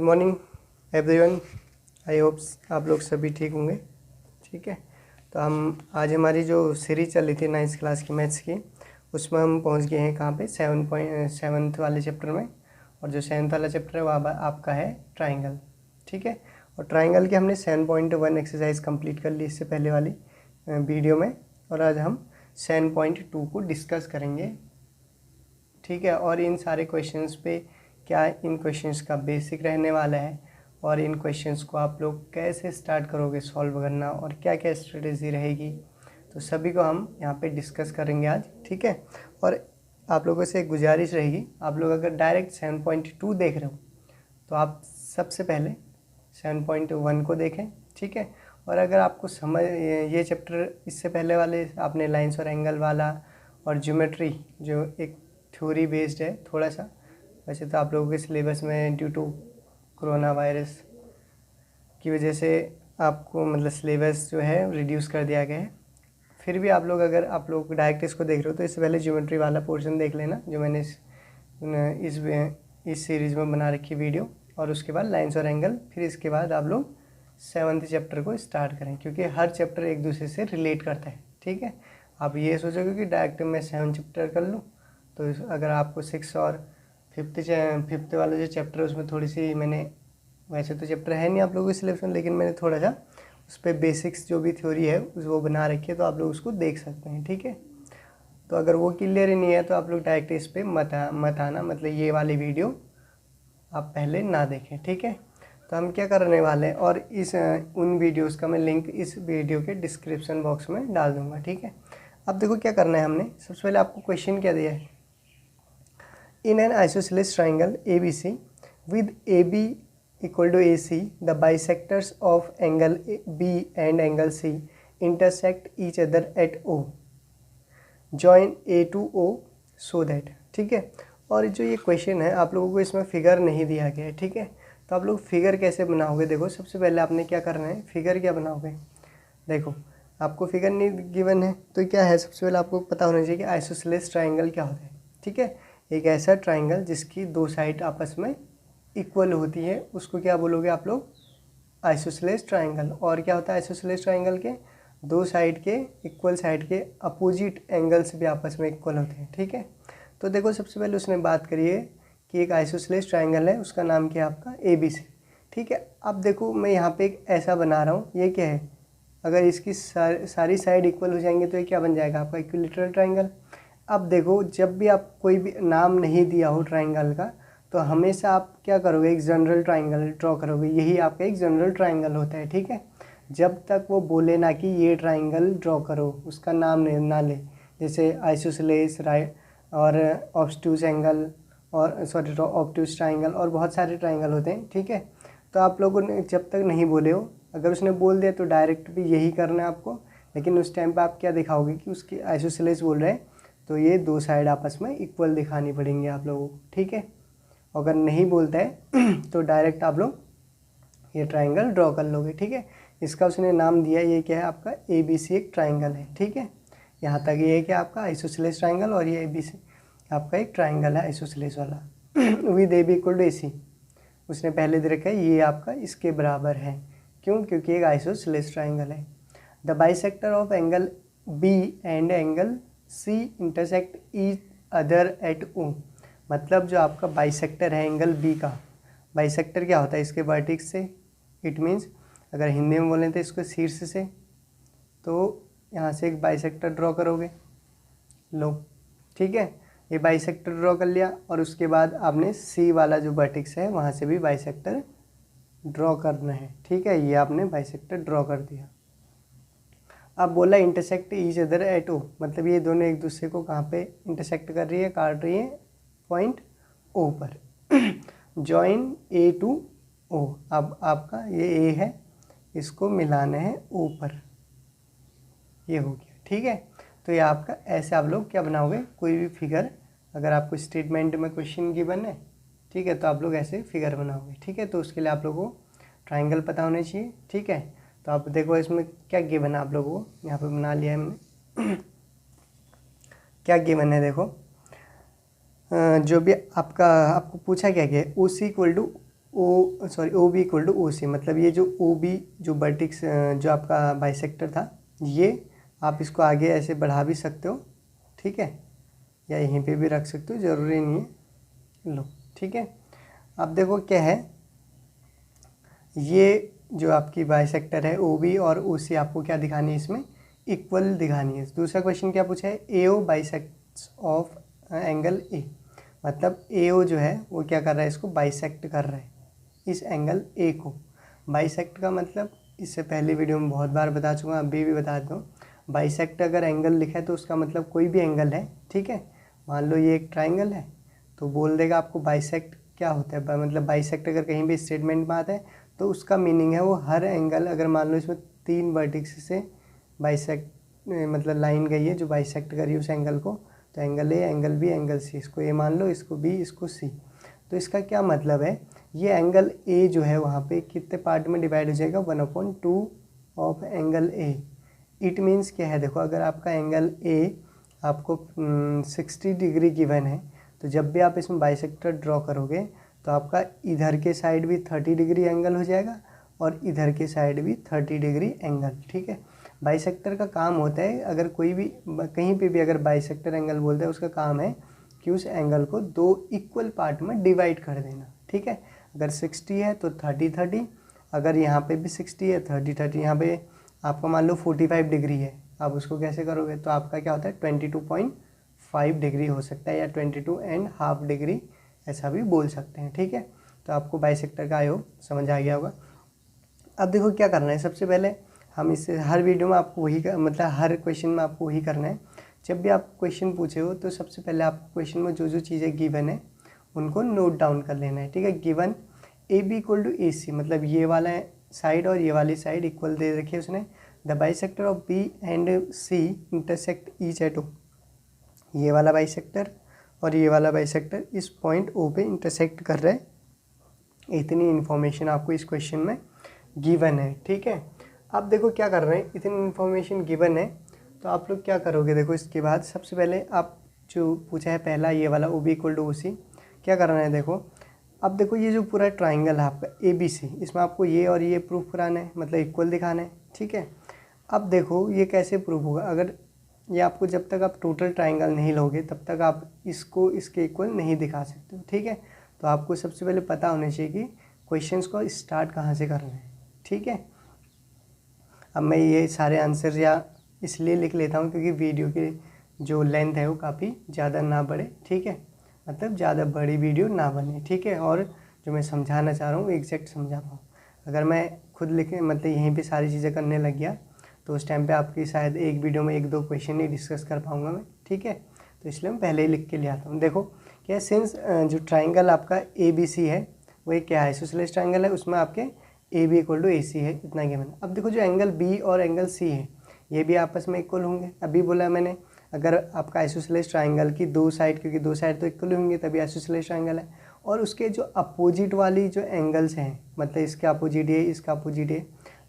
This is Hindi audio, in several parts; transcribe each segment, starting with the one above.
Good morning everyone. आई होप्स आप लोग सभी ठीक होंगे। ठीक है, तो हम आज हमारी जो सीरीज चल रही थी 9th क्लास की मैथ्स की, उसमें हम पहुंच गए हैं कहाँ पे 7th वाले चैप्टर में। और जो 7th वाला चैप्टर है वो आपका है ट्राइंगल। ठीक है, और ट्राइंगल के हमने 7.1 एक्सरसाइज कंप्लीट कर ली इससे पहले वाली वीडियो में, और आज हम 7.2 को डिस्कस करेंगे। ठीक है, और इन सारे क्वेश्चंस पे क्या इन क्वेश्चंस का बेसिक रहने वाला है और इन क्वेश्चंस को आप लोग कैसे स्टार्ट करोगे सॉल्व करना और क्या क्या स्ट्रेटेजी रहेगी, तो सभी को हम यहाँ पे डिस्कस करेंगे आज। ठीक है, और आप लोगों से एक गुजारिश रहेगी, आप लोग अगर डायरेक्ट 7.2 देख रहे हो तो आप सबसे पहले 7.1 को देखें। ठीक है, और अगर आपको समझ ये चैप्टर इससे पहले वाले आपने लाइंस और एंगल वाला और ज्योमेट्री जो एक थ्योरी बेस्ड है थोड़ा सा, वैसे तो आप लोगों के सिलेबस में ड्यू टू कोरोना वायरस की वजह से आपको मतलब सिलेबस जो है रिड्यूस कर दिया गया है, फिर भी आप लोग अगर आप लोग डायरेक्ट इसको देख रहे हो तो इससे पहले ज्योमेट्री वाला पोर्शन देख लेना जो मैंने इस सीरीज़ में बना रखी वीडियो, और उसके बाद लाइंस और एंगल, फिर इसके बाद आप लोग 7th चैप्टर को स्टार्ट करें क्योंकि हर चैप्टर एक दूसरे से रिलेट करता है। ठीक है, आप ये सोचोगे कि डायरेक्ट मैं 7 चैप्टर कर लूँ, तो अगर आपको 6 और 5th वाला जो चैप्टर है उसमें थोड़ी सी मैंने, वैसे तो चैप्टर है नहीं आप लोगों के सिलेबस में, लेकिन मैंने थोड़ा सा उस पर बेसिक्स जो भी थ्योरी है वो बना रखी है, तो आप लोग उसको देख सकते हैं। ठीक है, तो अगर वो क्लियर ही नहीं है तो आप लोग डायरेक्ट इस पर मत आना, मतलब ये वाली वीडियो आप पहले ना देखें। ठीक है, तो हम क्या करने वाले हैं, और इस उन वीडियोस का मैं लिंक इस वीडियो के डिस्क्रिप्शन बॉक्स में डाल दूंगा। ठीक है, अब देखो क्या करना है हमने। सबसे पहले आपको क्वेश्चन क्या दिया है, in an isosceles triangle ABC with AB equal to AC, the bisectors of angle B and angle C intersect each other at O. Join A to O so that। ठीक है, और जो ये क्वेश्चन है आप लोगों को इसमें फिगर नहीं दिया गया है। ठीक है, तो आप लोग फिगर कैसे बनाओगे, देखो सबसे पहले आपने क्या करना है, फिगर क्या बनाओगे। देखो आपको फिगर नहीं गिवन है तो क्या है, सबसे पहले आपको पता होना चाहिए कि आइसोसेलेस ट्राइंगल क्या होता है। ठीक है, एक ऐसा ट्राइंगल जिसकी दो साइड आपस में इक्वल होती है उसको क्या बोलोगे आप लोग, आइसोसेलेस ट्राइंगल। और क्या होता है आइसोसेलेस ट्राइंगल के दो साइड के इक्वल साइड के अपोजिट एंगल्स भी आपस में इक्वल होते हैं। ठीक है, तो देखो सबसे पहले उसने बात करी है कि एक आइसोसेलेस ट्राइंगल है, उसका नाम क्या है आपका ABC। ठीक है, अब देखो मैं यहाँ पे एक ऐसा बना रहा हूँ, ये क्या है, अगर इसकी सारी साइड इक्वल हो जाएंगे तो ये क्या बन जाएगा आपका इक्विलैटरल ट्राइंगल। अब देखो जब भी आप कोई भी नाम नहीं दिया हो ट्राइंगल का तो हमेशा आप क्या करोगे, एक जनरल ट्राइंगल ड्रॉ करोगे, यही आपका एक जनरल ट्राइंगल होता है। ठीक है, जब तक वो बोले ना कि ये ट्राइंगल ड्रॉ करो, उसका नाम ना ले, जैसे आइसोसेलेस राइट और ऑब्टयूज एंगल और सॉरी ऑब्टयूज ट्राइंगल और बहुत सारे ट्राइंगल होते हैं। ठीक है, तो आप लोगों ने जब तक नहीं बोले हो, अगर उसने बोल दिया तो डायरेक्ट भी यही करना है आपको, लेकिन उस टाइम पे आप क्या दिखाओगे कि उसकी आइसोसेलेस बोल रहे हैं तो ये दो साइड आपस में इक्वल दिखानी पड़ेंगी आप लोगों को। ठीक है, अगर नहीं बोलता है तो डायरेक्ट आप लोग ये ट्राइंगल ड्रॉ कर लोगे। ठीक है, इसका उसने नाम दिया, ये क्या है आपका ABC एक ट्राइंगल है। ठीक है, यहाँ तक ये क्या आपका आइसोसेलेस ट्राइंगल, और ये ABC आपका एक ट्राइंगल है आइसोसेलेस वाला with AB equal to AC। उसने पहले दे रखा है ये आपका इसके बराबर है, क्यों, क्योंकि एक आइसोसेलेस ट्राइंगल है। The bisector of angle B and angle C intersect each other at O। मतलब जो आपका बाइसेक्टर है एंगल B का, बाइसेक्टर क्या होता है, इसके वर्टेक्स से, इट मीन्स अगर हिंदी में बोलें तो इसको शीर्ष से, तो यहाँ से एक बाइसेक्टर ड्रॉ करोगे, लो। ठीक है, ये बाइसेक्टर ड्रॉ कर लिया और उसके बाद आपने C वाला जो वर्टेक्स है वहाँ से भी बाइसेक्टर ड्रॉ करना है। ठीक है, ये आपने बाइसेक्टर ड्रॉ कर दिया। अब बोला intersect each other at O, मतलब ये दोनों एक दूसरे को कहाँ पे इंटरसेक्ट कर रही है, काट रही है पॉइंट O पर। जॉइन A टू O, अब आपका ये A है, इसको मिलाना है O पर, ये हो गया। ठीक है, तो ये आपका ऐसे आप लोग क्या बनाओगे, कोई भी फिगर अगर आपको स्टेटमेंट में क्वेश्चन गिवन है, ठीक है, तो आप लोग ऐसे फिगर बनाओगे। ठीक है, तो उसके लिए आप लोगों को ट्राइंगल पता होना चाहिए। ठीक है, तो आप देखो इसमें क्या गिवन है, आप लोगों को यहाँ पे बना लिया है हमने क्या गिवन है देखो, जो भी आपको पूछा क्या गया है, OC equal to O B equal to O C, मतलब ये जो ओ बी जो वर्टिक्स जो आपका बाइसेक्टर था, ये आप इसको आगे ऐसे बढ़ा भी सकते हो, ठीक है, या यहीं पे भी रख सकते हो, ज़रूरी नहीं है। लो, ठीक है। अब देखो क्या है, ये जो आपकी बाइसेक्टर है ओ बी और ओ सी, आपको क्या दिखानी है इसमें, इक्वल दिखानी है। दूसरा क्वेश्चन क्या पूछा है, ए ओ बाइसेक्ट्स ऑफ एंगल ए, मतलब ए ओ जो है वो क्या कर रहा है, इसको बाइसेक्ट कर रहा है इस एंगल ए को। बाइसेक्ट का मतलब इससे पहले वीडियो में बहुत बार बता चुका हूँ, अभी भी बता दूँ। बाइसेक्ट अगर एंगल लिखा है तो उसका मतलब कोई भी एंगल है, ठीक है। मान लो ये एक ट्राइंगल है तो बोल देगा आपको बाइसेक्ट क्या होता है, मतलब बाइसेक्ट अगर कहीं भी स्टेटमेंट में आता है तो उसका मीनिंग है वो हर एंगल, अगर मान लो इसमें 3 वर्टिक्स से बाइसेक्ट मतलब लाइन गई है जो बाइसेक्ट करी उस एंगल को, तो angle A, angle B, angle C, इसको ए मान लो, इसको बी, इसको सी। तो इसका क्या मतलब है, ये एंगल ए जो है वहाँ पे कितने पार्ट में डिवाइड हो जाएगा, 1/2 of angle A. It means क्या है, देखो अगर आपका एंगल ए आपको 60 डिग्री गिवन है, तो जब भी आप इसमें बाइसेक्टर ड्रॉ करोगे तो आपका इधर के साइड भी 30 डिग्री एंगल हो जाएगा और इधर के साइड भी 30 डिग्री एंगल, ठीक है। बाइसेक्टर का काम होता है, अगर कोई भी कहीं पे भी अगर बाइसेक्टर एंगल बोलते हैं, उसका काम है कि उस एंगल को 2 इक्वल पार्ट में डिवाइड कर देना, ठीक है। अगर 60 है तो 30-30, अगर यहाँ पे भी 60 है 30-30, यहाँ पे आपका मान लो 45 डिग्री है, आप उसको कैसे करोगे, तो आपका क्या होता है 22.5 डिग्री हो सकता है, या 22.5 डिग्री ऐसा भी बोल सकते हैं, ठीक है। तो आपको बाइसेक्टर का आयोग समझ आ गया होगा। अब देखो क्या करना है, सबसे पहले हम इससे हर वीडियो में आपको वही मतलब हर क्वेश्चन में आपको वही करना है। जब भी आप क्वेश्चन पूछे हो तो सबसे पहले आपको क्वेश्चन में जो जो चीज़ें गिवन है उनको नोट डाउन कर लेना है, ठीक है। Given A B equal to A C, मतलब ये वाला साइड और ये वाली साइड इक्वल दे रखी है उसने। The bisector of B and C intersect each at O, ये वाला बाइसेक्टर और ये वाला बाइसेक्टर इस पॉइंट ओ पे इंटरसेक्ट कर रहे हैं। इतनी इन्फॉर्मेशन आपको इस क्वेश्चन में गिवन है, ठीक है। अब देखो क्या कर रहे हैं, इतनी इन्फॉर्मेशन गिवन है तो आप लोग क्या करोगे, देखो इसके बाद सबसे पहले आप जो पूछा है पहला ये वाला O B equal to O C, क्या करना है देखो। अब देखो ये जो पूरा ट्राइंगल है आपका ए बी सी, इसमें आपको ये और ये प्रूफ कराना है, मतलब इक्वल दिखाना है, ठीक है। अब देखो ये कैसे प्रूफ होगा, अगर ये आपको जब तक आप टोटल ट्राइंगल नहीं लोगे तब तक आप इसको इसके इक्वल नहीं दिखा सकते हो, ठीक है। तो आपको सबसे पहले पता होना चाहिए कि क्वेश्चंस को स्टार्ट कहाँ से करना है, ठीक है। अब मैं ये सारे आंसर या इसलिए लिख लेता हूँ क्योंकि वीडियो की जो लेंथ है वो काफ़ी ज़्यादा ना बढ़े, ठीक है, मतलब ज़्यादा बड़ी वीडियो ना बने, ठीक है। और जो मैं समझाना चाह रहा हूँ एग्जैक्ट समझा पाऊँ। अगर मैं खुद लिखे मतलब यहीं पे सारी चीज़ें करने लग गया तो उस टाइम पे आपकी शायद एक वीडियो में 1-2 क्वेश्चन ही डिस्कस कर पाऊँगा मैं, ठीक है। तो इसलिए मैं पहले ही लिख के ले आता हूँ। देखो क्या, सिंस जो ट्राइंगल आपका ए बी सी है वो एक क्या है, आइसोसेलेस ट्राइंगल है, उसमें आपके ए बी इक्वल टू ए सी है, इतना गिवन। अब देखो जो एंगल बी और एंगल सी है ये भी आपस में इक्वल होंगे। अभी बोला मैंने अगर आपका आइसोसेलेस ट्राइंगल की 2 साइड, क्योंकि 2 साइड तो इक्वल होंगे तभी आइसोसेलेस ट्राइंगल है, और उसके जो अपोजिट वाली जो एंगल्स हैं, मतलब इसके अपोजिट है इसका अपोजिट है,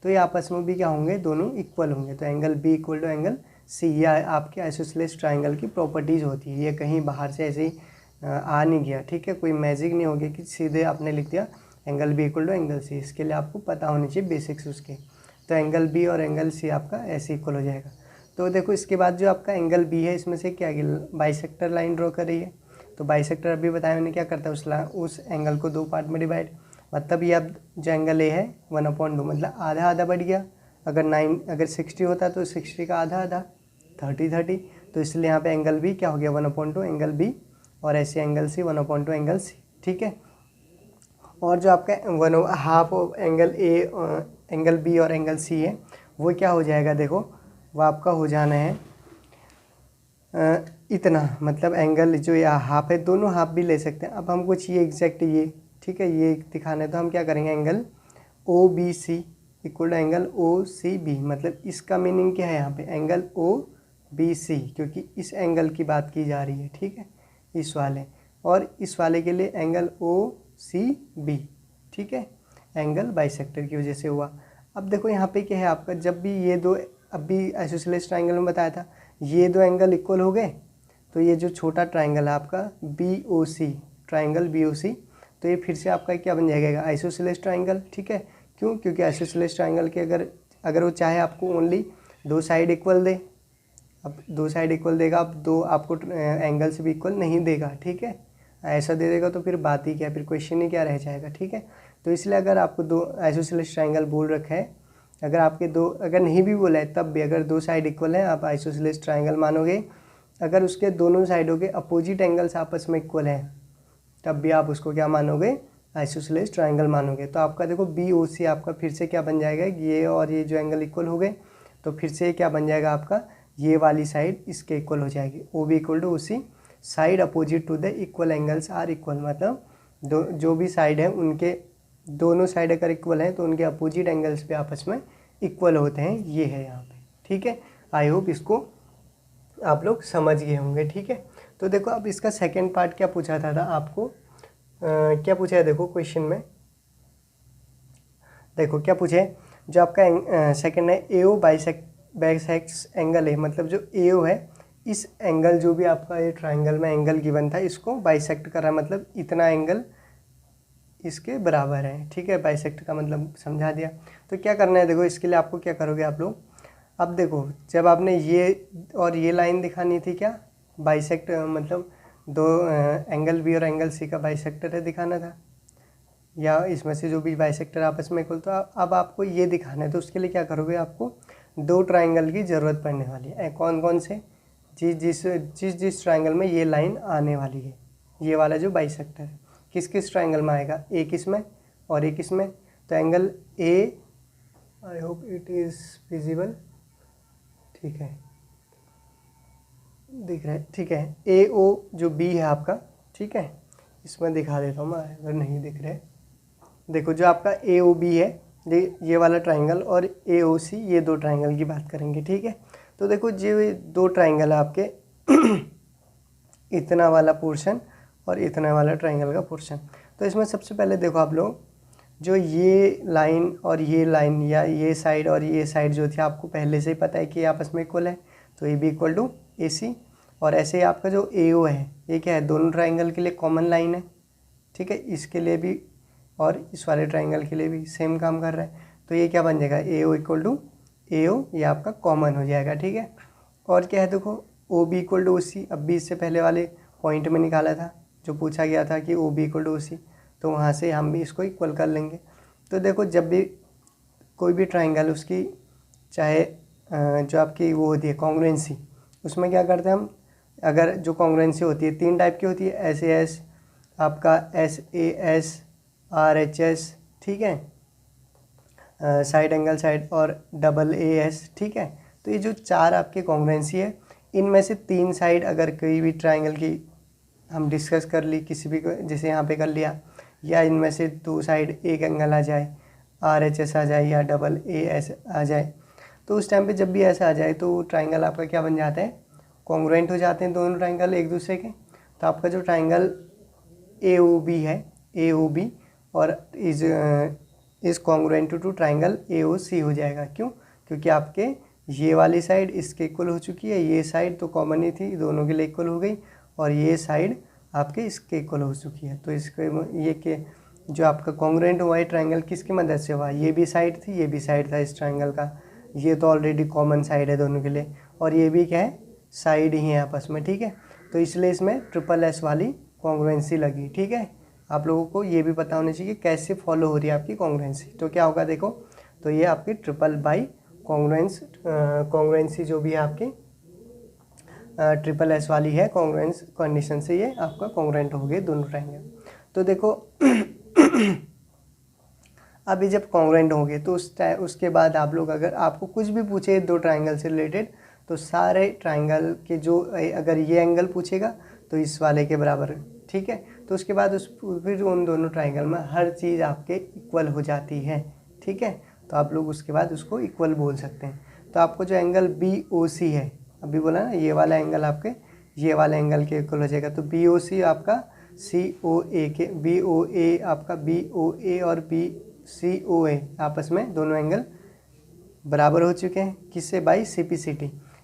तो ये आपस में भी क्या होंगे, दोनों इक्वल होंगे। तो angle B equal to angle C, ये आपके आइसोसेलेस ट्राइंगल की प्रॉपर्टीज़ होती है, ये कहीं बाहर से ऐसे ही आ नहीं गया, ठीक है। कोई मैजिक नहीं हो गया कि सीधे आपने लिख दिया angle B equal to angle C, इसके लिए आपको पता होनी चाहिए बेसिक्स उसके। तो एंगल बी और एंगल सी आपका ऐसे इक्वल हो जाएगा। तो देखो इसके बाद जो आपका एंगल बी है इसमें से क्या बाइसेक्टर लाइन ड्रॉ कर रही है, तो बाइसेक्टर अभी बताया मैंने क्या करता है, उस एंगल को 2 पार्ट में डिवाइड, मतलब ये अब जो एंगल ए है 1/2, मतलब आधा आधा बढ़ गया। अगर 60 होता तो 60 का आधा आधा 30-30, तो इसलिए यहाँ पे एंगल बी क्या हो गया 1/2 एंगल बी, और ऐसे एंगल सी 1/2 एंगल सी, ठीक है। और जो आपका 1/2 of angle A angle B और एंगल सी है वो क्या हो जाएगा, देखो वो आपका हो जाना है इतना, मतलब एंगल जो ये हाफ है, दोनों हाफ भी ले सकते हैं। अब हमको चाहिए एग्जैक्ट ये, ठीक है, ये दिखाना है, तो हम क्या करेंगे, angle O B C equal to angle O C B, मतलब इसका मीनिंग क्या है यहाँ पे, एंगल ओ बी सी, क्योंकि इस एंगल की बात की जा रही है, ठीक है, इस वाले, और इस वाले के लिए एंगल ओ सी बी, ठीक है, एंगल बाइसेक्टर की वजह से हुआ। अब देखो यहाँ पे क्या है आपका, जब भी ये दो, अभी आइसोसेलेस ट्राइंगल में बताया था, ये 2 एंगल इक्वल हो गए, तो ये जो छोटा ट्राइंगल है आपका बी ओ सी, ट्राइंगल बी ओ सी, तो ये फिर से आपका क्या बन जाएगा, आइसोसेलेस ट्राइंगल। ठीक है, क्यों? क्योंकि आइसोसेलेस ट्राइंगल के अगर वो चाहे आपको ओनली 2 साइड इक्वल दे, अब 2 साइड इक्वल देगा, अब 2 आपको एंगल से भी इक्वल नहीं देगा। ठीक है, ऐसा दे देगा तो फिर बात ही क्या, फिर क्वेश्चन ही क्या रह जाएगा। ठीक है, तो इसलिए अगर आपको 2 आइसोसेलेस ट्राइंगल बोल रखा है, अगर आपके 2 अगर नहीं भी बोला है तब भी अगर 2 साइड इक्वल है आप आइसोसेलेस ट्राइंगल मानोगे। अगर उसके दोनों साइडों के अपोजिट एंगल्स आपस में इक्वल हैं तब भी आप उसको क्या मानोगे, आइसोसेलेस ट्राइंगल मानोगे। तो आपका देखो BOC आपका फिर से क्या बन जाएगा, ये और ये जो एंगल इक्वल हो गए तो फिर से क्या बन जाएगा आपका, ये वाली साइड इसके इक्वल हो जाएगी। OB equal to OC side opposite to the equal angles are equal, मतलब जो भी साइड है उनके दोनों साइड अगर इक्वल हैं तो उनके अपोजिट एंगल्स भी आपस में इक्वल होते हैं, ये है यहाँ पे। ठीक है, आई होप इसको आप लोग समझ गए होंगे। ठीक है, तो देखो अब इसका सेकंड पार्ट क्या पूछा था आपको, क्या पूछा है देखो क्वेश्चन में, देखो क्या पूछा है, जो आपका सेकंड है AO बाइसेक्ट्स एंगल है, मतलब जो AO है इस एंगल जो भी आपका ये ट्राइंगल में एंगल गिवन था इसको बाइसेक्ट कर रहा है, मतलब इतना एंगल इसके बराबर है। ठीक है, बाइसेक्ट का मतलब समझा दिया। तो क्या करना है देखो, इसके लिए आपको क्या करोगे आप लोग, अब देखो जब आपने ये और ये लाइन दिखानी थी क्या, बाइसेक्ट मतलब 2 एंगल B और एंगल C का बाइसेक्टर है दिखाना था, या इसमें से जो भी बाइसेक्टर आपस में इक्वल, तो अब आपको ये दिखाना है। तो उसके लिए क्या करोगे, आपको 2 ट्राइंगल की ज़रूरत पड़ने वाली है। कौन कौन से, जिस ट्राइंगल में ये लाइन आने वाली है, ये वाला जो बाइसेक्टर है किस किस ट्राइंगल में आएगा, एक इसमें और एक इसमें। तो angle A, I hope it is visible, ठीक है दिख रहा है। ठीक है, AO जो B है आपका, ठीक है इसमें दिखा देता हूँ मैं अगर नहीं दिख रहा है। देखो जो आपका AOB है ये वाला ट्राइंगल, और AOC ये 2 ट्राइंगल की बात करेंगे। ठीक है, तो देखो ये 2 ट्राइंगल है आपके इतना वाला पोर्शन और इतना वाला ट्राइंगल का पोर्शन। तो इसमें सबसे पहले देखो आप लोग, जो ये लाइन और ये लाइन या ये साइड और ये साइड जो थी आपको पहले से ही पता है कि आपस में इक्वल है, तो AB इक्वल टू AC। और ऐसे ही आपका जो AO है ये क्या है, दोनों ट्राइंगल के लिए कॉमन लाइन है। ठीक है, इसके लिए भी और इस वाले ट्राइंगल के लिए भी सेम काम कर रहा है, तो ये क्या बन जाएगा, AO इक्वल टू AO, ये आपका कॉमन हो जाएगा। ठीक है, और क्या है देखो OB इक्वल टू OC, अब भी इससे पहले वाले पॉइंट में निकाला था जो पूछा गया था कि OB इक्वल टू OC, तो वहाँ से हम भी इसको इक्वल कर लेंगे। तो देखो जब भी कोई भी ट्राइंगल उसकी चाहे जो आपकी वो होती है कॉन्ग्रुएंसी, उसमें क्या करते हैं हम, अगर जो कॉन्ग्रुएंसी होती है 3 टाइप की होती है, SAS आपका SAS RHS, ठीक है साइड एंगल साइड, और AA। ठीक है, तो ये जो 4 आपके कॉन्ग्रुएंसी है, इनमें से 3 साइड अगर कोई भी ट्राइंगल की हम डिस्कस कर ली किसी भी को, जैसे यहाँ पे कर लिया, या इनमें से 2 साइड एक एंगल आ जाए, RHS आ जाए या AA आ जाए, तो उस टाइम पे जब भी ऐसा आ जाए तो ट्राइंगल आपका क्या बन जाता है, कॉन्ग्रुएंट हो जाते हैं दोनों ट्राइंगल एक दूसरे के। तो आपका जो ट्राइंगल AOB है, AOB और is congruent to triangle AOC हो जाएगा। क्यों? क्योंकि आपके ये वाली साइड इसके इक्वल हो चुकी है, ये साइड तो कॉमन ही थी दोनों के लिए इक्वल हो गई, और ये साइड आपके इसके इक्वल हो चुकी है। तो इसके ये के जो आपका कॉन्ग्रुएंट हुआ है ट्राइंगल किसकी मदद से हुआ, ये भी साइड थी ये भी साइड था इस ट्राइंगल का, ये तो ऑलरेडी कॉमन साइड है दोनों के लिए, और ये भी क्या है साइड ही है आपस में। ठीक है, तो इसलिए इसमें SSS वाली कॉन्ग्रुएंसी लगी। ठीक है, आप लोगों को ये भी पता होना चाहिए कैसे फॉलो हो रही है आपकी कॉन्ग्रुएंसी। तो क्या होगा देखो, तो ये आपकी ट्रिपल बाई कॉन्ग्रुएंसी जो भी है आपकी SSS वाली है, कॉन्ग्रुएंस कंडीशन से ये आपका कॉन्ग्रुएंट हो गए दोनों ट्राइंगल। तो देखो अभी जब कॉन्ग्रुएंट होंगे तो उसके बाद आप लोग अगर आपको कुछ भी पूछे 2 ट्राइंगल से रिलेटेड, तो सारे ट्राइंगल के जो अगर ये एंगल पूछेगा तो इस वाले के बराबर। ठीक है, तो उसके बाद फिर उन दोनों ट्राइंगल में हर चीज़ आपके इक्वल हो जाती है। ठीक है, तो आप लोग उसके बाद उसको इक्वल बोल सकते हैं। तो आपको जो एंगल BOC है, अभी बोला ना ये वाला एंगल आपके ये वाला एंगल के इक्वल हो जाएगा, तो BOC आपका COA के BOA आपका BOA और COA आपस में दोनों एंगल बराबर हो चुके हैं, किससे, बाई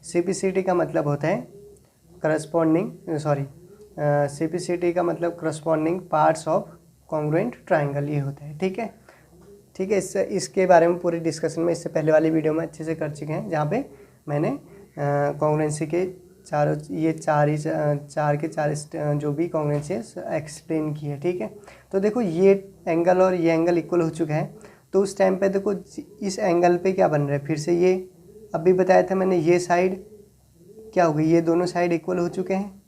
CPCT का मतलब होता है करस्पॉन्डिंग, CPCT का मतलब corresponding parts of congruent triangle ये होता है। ठीक है, ठीक है। इसके बारे में पूरी डिस्कशन में इससे पहले वाली वीडियो में अच्छे से कर चुके हैं, जहाँ पे मैंने कॉन्ग्रुएंसी के चार के चार जो भी कॉन्ग्रुएंसी है एक्सप्लेन की है। ठीक है, तो देखो ये एंगल और ये एंगल इक्वल हो चुका है, तो उस टाइम पे देखो इस एंगल पे क्या बन रहा है, फिर से ये अभी बताया था मैंने, ये साइड क्या हो गई, ये दोनों साइड इक्वल हो चुके हैं,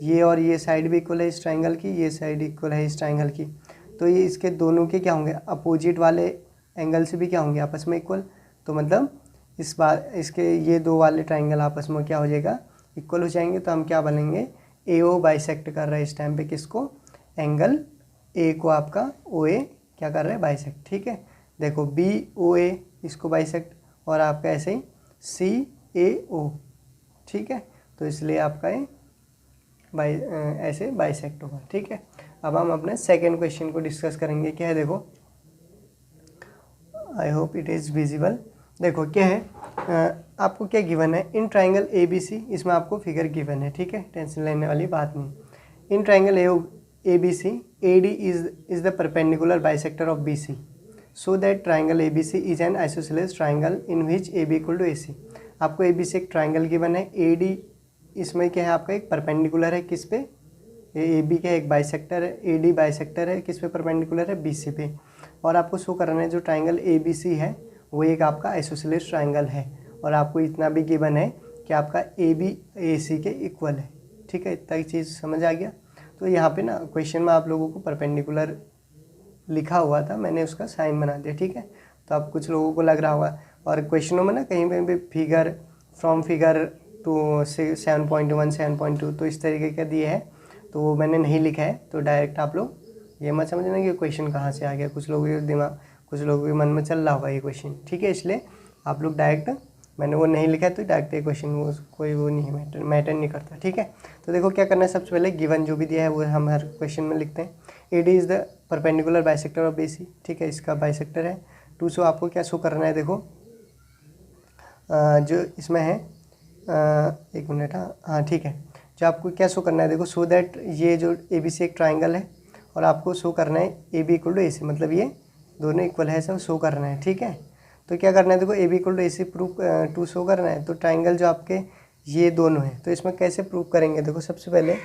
ये और ये साइड भी इक्वल है इस ट्राइंगल की, ये साइड इक्वल है इस ट्राइंगल की, तो ये इसके दोनों के क्या होंगे, अपोजिट वाले एंगल से भी क्या होंगे, आपस में इक्वल। तो मतलब इस बार इसके ये दो वाले ट्राइंगल आपस में क्या हो जाएगा, इक्वल हो जाएंगे। तो हम क्या बनेंगे, ए ओ बाइसेक्ट कर रहा है इस टाइम पे किसको, एंगल ए को आपका ओ ए क्या कर रहा है, बाइसेक्ट। ठीक है, देखो बी ओ ए इसको बाइसेक्ट, और आपका ऐसे ही सी ए ओ। ठीक है, तो इसलिए आपका ये ऐसे बाइसेक्ट होगा। ठीक है, अब हम अपने सेकेंड क्वेश्चन को डिस्कस करेंगे। क्या है देखो, I hope it is visible. देखो क्या है, आपको क्या गिवन है, इन ट्राइंगल ए बी सी, इसमें आपको फिगर गिवन है। ठीक है, टेंशन लेने वाली बात नहीं। In triangle A B C, A D is the perpendicular bisector of B C, so that triangle A B C is an isosceles triangle in which A B equal to A C. आपको ए बी सी एक ट्राइंगल गिवन है, ए डी इसमें क्या है आपका एक परपेंडिकुलर है किस पे, ए बी का एक बाइसेक्टर है, ए डी बाइसेक्टर है किस पे, परपेंडिकुलर है बी सी पे। और आपको शो करना है जो ट्राइंगल ए बी सी है वो एक आपका आइसोसेलेस ट्राइंगल है, और आपको इतना भी गिवन है कि आपका ए बी ए सी के इक्वल है। ठीक है, इतना चीज़ समझ आ गया। तो यहाँ पे ना क्वेश्चन में आप लोगों को परपेंडिकुलर लिखा हुआ था, मैंने उसका साइन बना दिया। ठीक है, तो अब कुछ लोगों को लग रहा होगा, और क्वेश्चनों में ना कहीं पे भी फिगर फ्रॉम फिगर टू 7.1 7.2 तो इस तरीके का दिए है, तो वो मैंने नहीं लिखा है। तो डायरेक्ट आप लोग ये मत समझना कि क्वेश्चन कहाँ से आ गया, कुछ लोगों के दिमाग, कुछ लोगों के मन में चल रहा होगा ये क्वेश्चन। ठीक है, इसलिए आप लोग डायरेक्ट, मैंने वो नहीं लिखा है तो डायरेक्ट ये क्वेश्चन वो कोई वो नहीं है, मैटर नहीं करता। ठीक है, तो देखो क्या करना है, सबसे पहले गिवन जो भी दिया है वो हम हर क्वेश्चन में लिखते हैं। A D is the perpendicular bisector of B C. ठीक है, इसका बाइसेक्टर है। टू सो आपको क्या शो करना है, देखो जो इसमें है, एक मिनट, हाँ ठीक है, जो आपको क्या शो करना है, देखो सो दैट ये जो ए बी सी एक ट्राइंगल है, और आपको शो करना है ए B equal to A C, मतलब ये दोनों इक्वल है सब शो करना है। ठीक है, तो क्या करना है, देखो A B equal to A C prove to show करना है। तो ट्राइंगल जो आपके ये दोनों हैं, तो इसमें कैसे प्रूव करेंगे, देखो सबसे पहले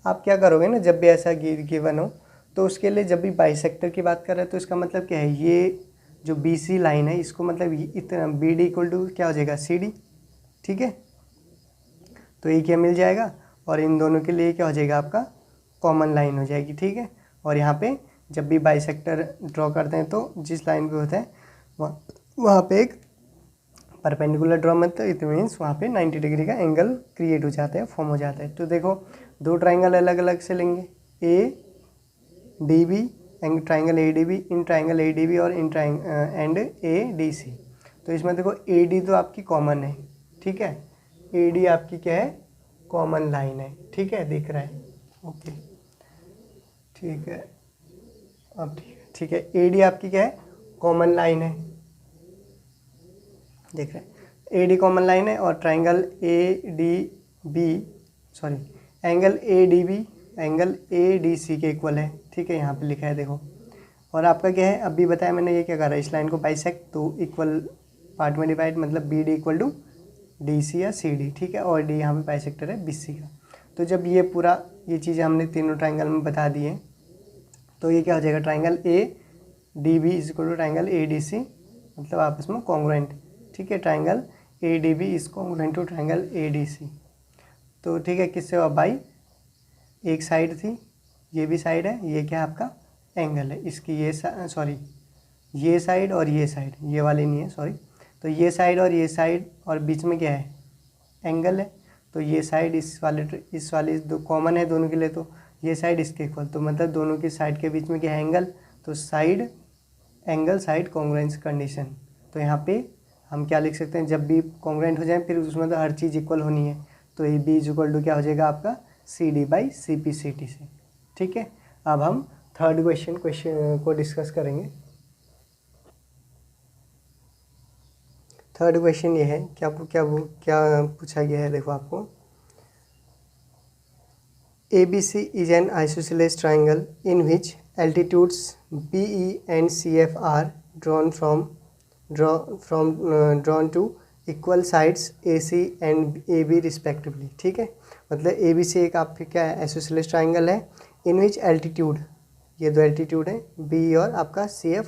आप क्या करोगे ना, जब भी ऐसा गिवन हो तो उसके लिए जब भी बाइसेक्टर की बात कर रहे हैं तो इसका मतलब क्या है, ये जो बी सी लाइन है इसको मतलब इतना बी डी इक्वल टू क्या हो जाएगा, सी डी। ठीक है, तो ये क्या मिल जाएगा, और इन दोनों के लिए क्या हो जाएगा, आपका कॉमन लाइन हो जाएगी। ठीक है, और यहाँ पे जब भी बाइसेक्टर ड्रॉ करते हैं तो जिस लाइन पे होता है वहाँ पे एक परपेंडिकुलर ड्रॉ मत, तो इट मीन्स वहाँ पे 90 डिग्री का एंगल क्रिएट हो जाता है, फॉर्म हो जाता है। तो देखो दो ट्राइंगल अलग अलग से लेंगे, A D B and triangle A D B, in triangle A D B और in and A D C. तो इसमें देखो ए डी तो आपकी कॉमन है। ठीक है, ए डी आपकी क्या है, कॉमन लाइन है। ठीक है, दिख रहा है, ओके ठीक है, अब ठीक है, ए डी आपकी क्या है, कॉमन लाइन है, देख रहे हैं, ए डी कॉमन लाइन है, और triangle A D B sorry angle A D B angle A D C के इक्वल है। ठीक है, यहाँ पे लिखा है देखो, और आपका क्या है, अभी बताया मैंने ये क्या कर रहा है, इस लाइन को बाइसेक्ट, तो इक्वल पार्ट में डिवाइड, मतलब B D equal to D C या सी डी। ठीक है, और डी यहाँ पे बाइसेक्टर है बी सी का। तो जब ये पूरा ये चीज़ें हमने तीनों ट्राइंगल में बता दी हैं, तो ये क्या हो जाएगा, triangle A D B is equal to triangle A D C, मतलब आपस में कॉन्ग्रुएंट। ठीक है, triangle A D B is congruent to triangle A D C. तो ठीक है, किससे हुआ, बाई एक साइड थी, ये भी साइड है, ये क्या आपका एंगल है इसकी, ये सॉरी ये साइड और ये साइड, ये वाली नहीं है सॉरी, तो ये साइड और ये साइड, और बीच में क्या है, एंगल है। तो ये साइड इस वाले दो कॉमन है दोनों के लिए, तो ये साइड इसके इक्वल, तो मतलब दोनों की साइड के बीच में क्या है, एंगल। तो side angle side congruence condition. तो यहाँ पे हम क्या लिख सकते हैं, जब भी कॉन्ग्रुएंट हो जाए फिर उसमें तो हर चीज़ इक्वल होनी है, तो A B is equal to क्या हो जाएगा आपका, C D by C P C T से। ठीक है, अब हम थर्ड क्वेश्चन को डिस्कस करेंगे। थर्ड क्वेश्चन ये है, क्या पूछा गया है, देखो आपको, A B C is an isosceles triangle in which altitudes BE and CF are drawn to equal sides AC and AB respectively। ठीक है, मतलब ABC एक आपके क्या है, आइसोसेलेस ट्राइंगल है, इन विच एल्टीट्यूड, ये दो एल्टीट्यूड है बी और आपका CF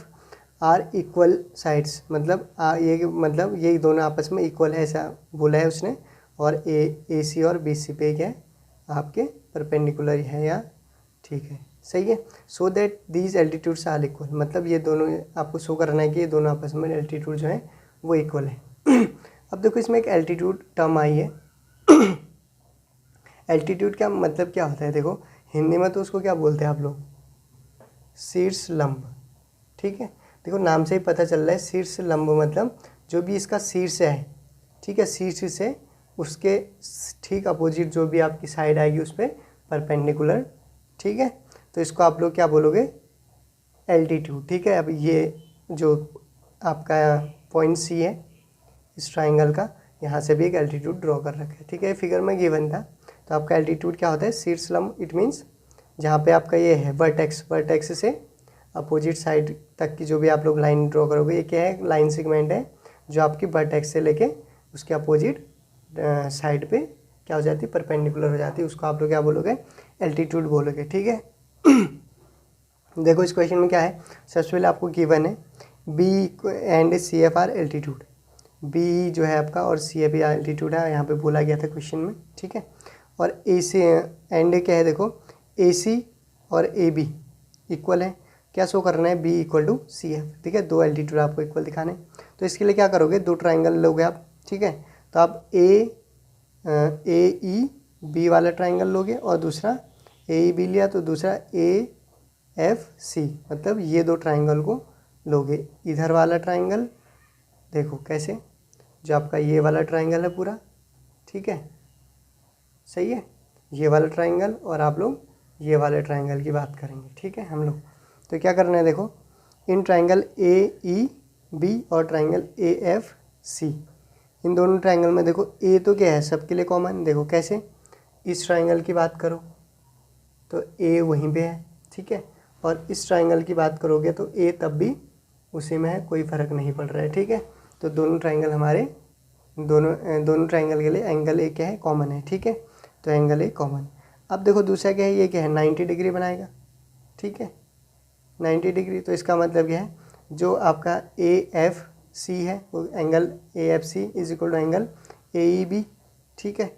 आर इक्वल साइड्स, मतलब ये दोनों आपस में इक्वल है ऐसा बोला है उसने, और AC और BC पे क्या है आपके परपेंडिकुलर है या ठीक है, सही है। So that these altitudes are equal, मतलब ये दोनों आपको शो करना है कि ये दोनों आपस में एल्टीट्यूड जो है वो इक्वल है। अब देखो इसमें एक एल्टीट्यूड टर्म आई है। एल्टीट्यूड क्या मतलब क्या होता है, देखो हिंदी में तो उसको क्या बोलते हैं आप लोग, शीर्ष लंब। ठीक है, देखो नाम से ही पता चल रहा है शीर्ष लंब मतलब जो भी इसका शीर्ष है, ठीक है, शीर्ष से उसके ठीक अपोजिट जो भी आपकी साइड आएगी उस पर परपेंडिकुलर। ठीक है, तो इसको आप लोग क्या बोलोगे, एल्टीट्यूड। ठीक है, अब ये जो आपका पॉइंट सी है इस ट्राइंगल का, यहाँ से भी एक एल्टीट्यूड ड्रॉ कर रखा है। ठीक है, फिगर में गिवन था। तो आपका एल्टीट्यूड क्या होता है, शीर्ष लंब, इट मीन्स जहाँ पे आपका ये है वर्टेक्स से अपोजिट साइड तक की जो भी आप लोग लाइन ड्रॉ करोगे, ये क्या है, लाइन सेगमेंट है जो आपकी वर्टेक्स से लेके उसके अपोजिट साइड पे क्या हो जाती है, परपेंडिकुलर हो जाती है, उसको आप लोग क्या बोलोगे, एल्टीट्यूड बोलोगे। ठीक है, देखो इस क्वेश्चन में क्या है, सबसे पहले आपको गिवन है B and CF are altitude, B जो है आपका और CF एल्टीट्यूड है, यहाँ पे बोला गया था क्वेश्चन में। ठीक है, और AC एंड क्या है, देखो AC और AB इक्वल है, क्या शो करना है, B इक्वल टू CF। ठीक है, दो एल्टीट्यूड आपको इक्वल दिखाने, तो इसके लिए क्या करोगे, दो ट्राइंगल लोगे आप। ठीक है, तो आप AEB वाला ट्राइंगल लोगे और दूसरा AEB लिया तो दूसरा AFC, मतलब ये दो ट्राइंगल को लोगे। इधर वाला ट्राइंगल देखो कैसे, जो आपका ये वाला ट्राइंगल है पूरा, ठीक है, सही है, ये वाला ट्राइंगल, और आप लोग ये वाले ट्राइंगल की बात करेंगे। ठीक है, हम लोग तो क्या करना है, देखो इन ट्राइंगल AEB और ट्राइंगल AFC, इन दोनों ट्राइंगल में देखो ए तो क्या है, सबके लिए कॉमन, देखो कैसे, इस ट्राइंगल की बात करो तो ए वहीं पे है। ठीक है, और इस ट्राइंगल की बात करोगे तो ए तब भी उसी में है, कोई फ़र्क नहीं पड़ रहा है। ठीक है, तो दोनों ट्राइंगल हमारे दोनों ट्राइंगल के लिए एंगल ए क्या है, कॉमन है। ठीक है, तो एंगल ए कॉमन। अब देखो दूसरा क्या है, ये क्या है, 90 डिग्री बनाएगा। ठीक है, 90 डिग्री, तो इसका मतलब क्या है, जो आपका AFC है वो angle AFC is equal to angle AEB। ठीक है,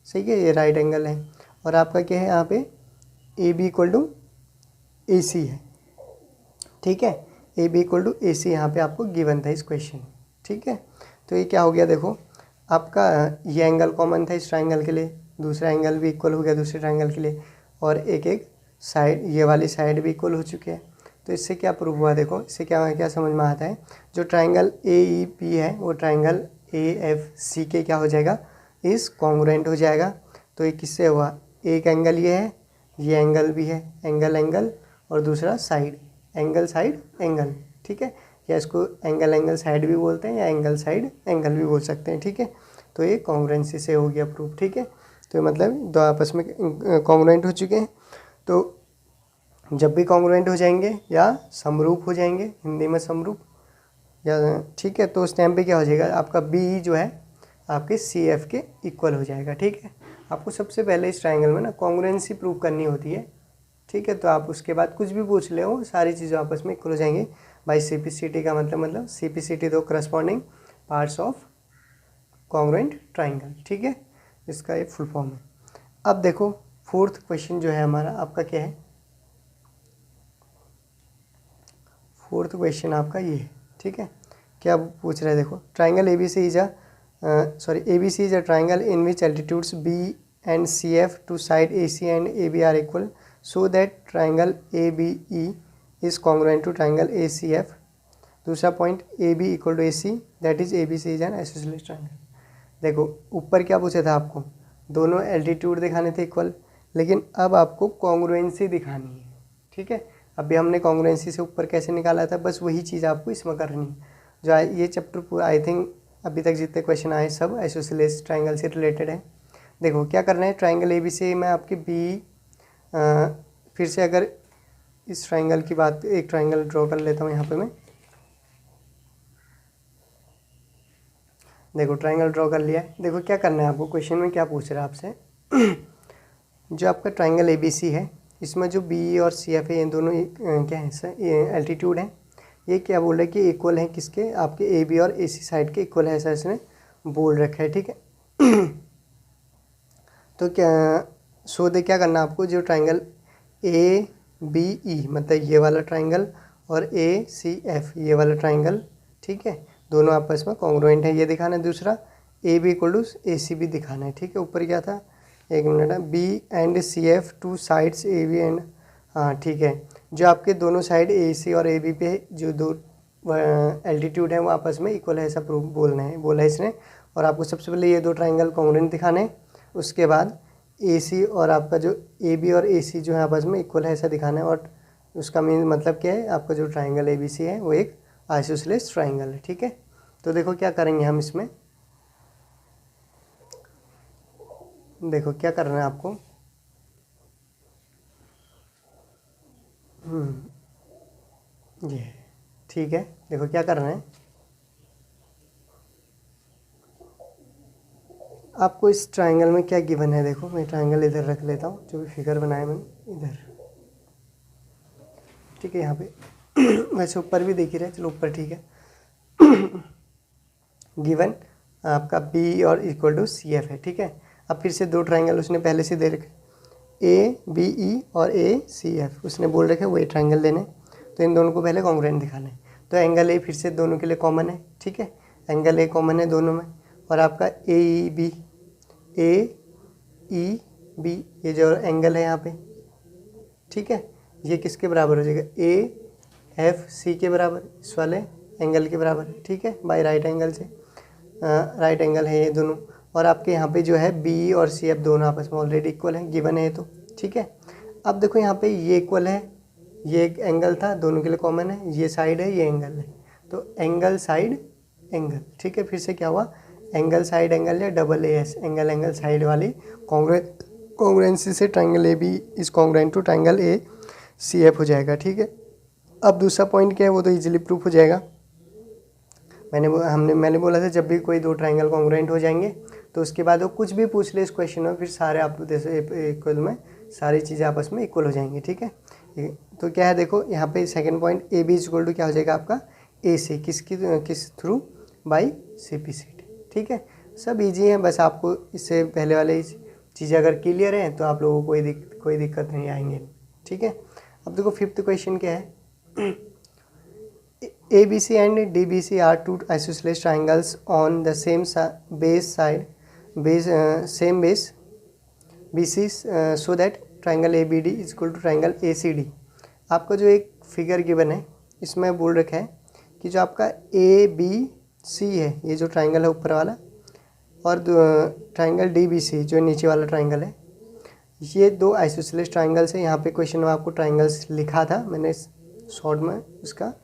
सही है, ये राइट एंगल है, और आपका क्या है यहाँ पे AB इक्वल टू AC है। ठीक है, AB इक्वल टू AC यहाँ पे आपको गिवन था इस क्वेश्चन। ठीक है, तो ये क्या हो गया, देखो आपका ये एंगल कॉमन था इस ट्राइंगल के लिए, दूसरा एंगल भी इक्वल हो गया दूसरे ट्राइंगल के लिए, और एक साइड, ये वाली साइड भी इक्वल हो चुकी है। तो इससे क्या प्रूव हुआ, देखो इससे क्या समझ में आता है, जो ट्राइंगल AEB है वो ट्राइंगल AFC के क्या हो जाएगा, इस कॉन्ग्रुएंट हो जाएगा। तो ये किससे हुआ, एक एंगल ये है, ये एंगल भी है, एंगल और दूसरा साइड, एंगल साइड एंगल। ठीक है, या इसको एंगल साइड भी बोलते हैं या एंगल साइड एंगल भी बोल सकते हैं। ठीक है, तो ये कॉन्ग्रुएंसी से हो गया प्रूफ। ठीक है, तो मतलब दो आपस में कॉन्ग्रुएंट हो चुके हैं। तो जब भी कॉन्ग्रुएंट हो जाएंगे या समरूप हो जाएंगे, हिंदी में समरूप या, ठीक है, तो उस टाइम पे क्या हो जाएगा, आपका बी जो है आपके CF के इक्वल हो जाएगा। ठीक है, आपको सबसे पहले इस ट्राइंगल में ना कॉन्ग्रुएंसी प्रूव करनी होती है। ठीक है, तो आप उसके बाद कुछ भी पूछ ले हो, सारी चीज़ें आपस में इक्वल हो जाएंगी। बाई CPCT का मतलब CPCT दो corresponding parts of congruent triangle. ठीक है, इसका एक फुल फॉर्म है। अब देखो फोर्थ क्वेश्चन जो है हमारा, आपका क्या है, फोर्थ क्वेश्चन आपका ये है। ठीक है, क्या पूछ रहा है, देखो triangle ABC is a triangle in which altitudes B and CF to side AC and AB are equal, so that triangle ABE is congruent to triangle ACF। दूसरा point AB equal to AC, that is ABC is an isosceles triangle. देखो ऊपर क्या पूछा था आपको, दोनों एल्टीट्यूड दिखाने थे इक्वल, लेकिन अब आपको कॉन्ग्रुएंसी दिखानी है। ठीक है, अभी हमने कॉन्ग्रुएंसी से ऊपर कैसे निकाला था, बस वही चीज़ आपको इसमें करनी है। जो ये चैप्टर पूरा, आई थिंक अभी तक जितने क्वेश्चन आए सब आइसोसेलेस ट्राइंगल से रिलेटेड है। देखो क्या करना है, ट्राइंगल ABC में आपकी फिर से अगर इस ट्राइंगल की बात, एक ट्राइंगल ड्रॉ कर लेता हूँ यहाँ पे मैं। देखो ट्राइंगल ड्रॉ कर लिया है। देखो क्या करना है आपको, क्वेश्चन में क्या पूछ रहा है आपसे जो आपका ट्राइंगल ABC है, इसमें जो BE और CF है, ये दोनों क्या है सर, ये एल्टीट्यूड है। ये क्या बोल रहा है कि इक्वल है किसके, आपके AB और AC साइड के इक्वल है, ऐसा इसने बोल रखा है, ठीक है। तो क्या क्या करना है आपको, जो ट्राइंगल ABE मतलब ये वाला ट्राइंगल और ACF ये वाला ट्राइंगल, ठीक है, दोनों आपस में कॉन्ग्रुएंट है, ये दिखाना है। दूसरा AB इक्वल टू AC भी दिखाना है, ठीक है। ऊपर क्या था, एक मिनट है, B and CF two sides AB and, हाँ ठीक है, जो आपके दोनों साइड AC और AB पे जो दो एल्टीट्यूड है वो आपस में इक्वल है, ऐसा प्रूफ बोला है इसने। और आपको सबसे पहले ये दो ट्राइंगल कॉन्ग्रुएंट दिखाने हैं, उसके बाद AC और आपका जो AB और AC जो है आपस में इक्वल है, ऐसा दिखाना है। और उसका मीन मतलब क्या है, आपका जो ट्राइंगल ABC है वो एक आइसोसेलेस ट्राइंगल है, ठीक है। तो देखो क्या करेंगे हम इसमें, देखो क्या करना है आपको, ये ठीक है। देखो क्या करना है आपको, इस ट्राइंगल में क्या गिवन है। देखो मैं ट्राइंगल इधर रख लेता हूँ, जो भी फिगर बनाया मैंने इधर, ठीक है, यहाँ पे वैसे ऊपर भी देख ही रहे, चलो ऊपर ठीक है। गिवन आपका B और इक्वल टू CF है, ठीक है। अब फिर से दो ट्राइंगल उसने पहले से दे रखे, ABE और ACF उसने बोल रखे वही ट्राइंगल लेने, तो इन दोनों को पहले कॉन्ग्रुएंट दिखाना है। तो एंगल A फिर से दोनों के लिए कॉमन है, ठीक है, एंगल A कॉमन है दोनों में। और आपका AEB ये जो एंगल है यहाँ पे, ठीक है, ये किसके बराबर हो जाएगा, AFC के बराबर, इस वाले एंगल के बराबर, ठीक है, बाय राइट एंगल से, राइट एंगल है ये दोनों। और आपके यहाँ पे जो है BE और CF दोनों आपस में ऑलरेडी इक्वल है, गिवन है, तो ठीक है। अब देखो यहाँ पे ये इक्वल है, ये एक एंगल था, दोनों के लिए कॉमन है, ये साइड है, ये एंगल है, तो एंगल साइड एंगल, ठीक है। फिर से क्या हुआ, एंगल साइड एंगल या AAS, एंगल एंगल साइड वाली कॉन्ग्रुएंसी से triangle AB is congruent to triangle ACF हो जाएगा, ठीक है। अब दूसरा पॉइंट क्या है, वो तो इजीली प्रूफ हो जाएगा। मैंने बोला था जब भी कोई दो ट्राइंगल कॉन्ग्रुएंट हो जाएंगे तो उसके बाद वो कुछ भी पूछ ले इस क्वेश्चन में, फिर सारे आप जैसे इक्वल में सारी चीज़ें आपस में इक्वल हो जाएंगी, ठीक है। तो क्या है, देखो यहाँ पे second point AB is equal to क्या हो जाएगा आपका AC, किस थ्रू, बाई CP/CD, ठीक है। सब इजी है, बस आपको इससे पहले वाले चीज़ें अगर क्लियर हैं तो आप लोगों को कोई दिक्कत नहीं आएंगे, ठीक है। अब देखो फिफ्थ क्वेश्चन क्या है, ABC and DBC are two isosceles triangles on the same base side, same base BC, so that triangle ABD is equal to triangle ACD। आपको जो एक फिगर गिवन है इसमें बोल रखा है कि जो आपका ABC है, ये जो ट्राइंगल है ऊपर वाला, और ट्राइंगल DBC जो नीचे वाला ट्राइंगल है, ये दो आइसोसेलेस ट्राइंगल्स है। यहाँ पे क्वेश्चन में आपको ट्राइंगल्स लिखा था, मैंने शॉर्ट में उसका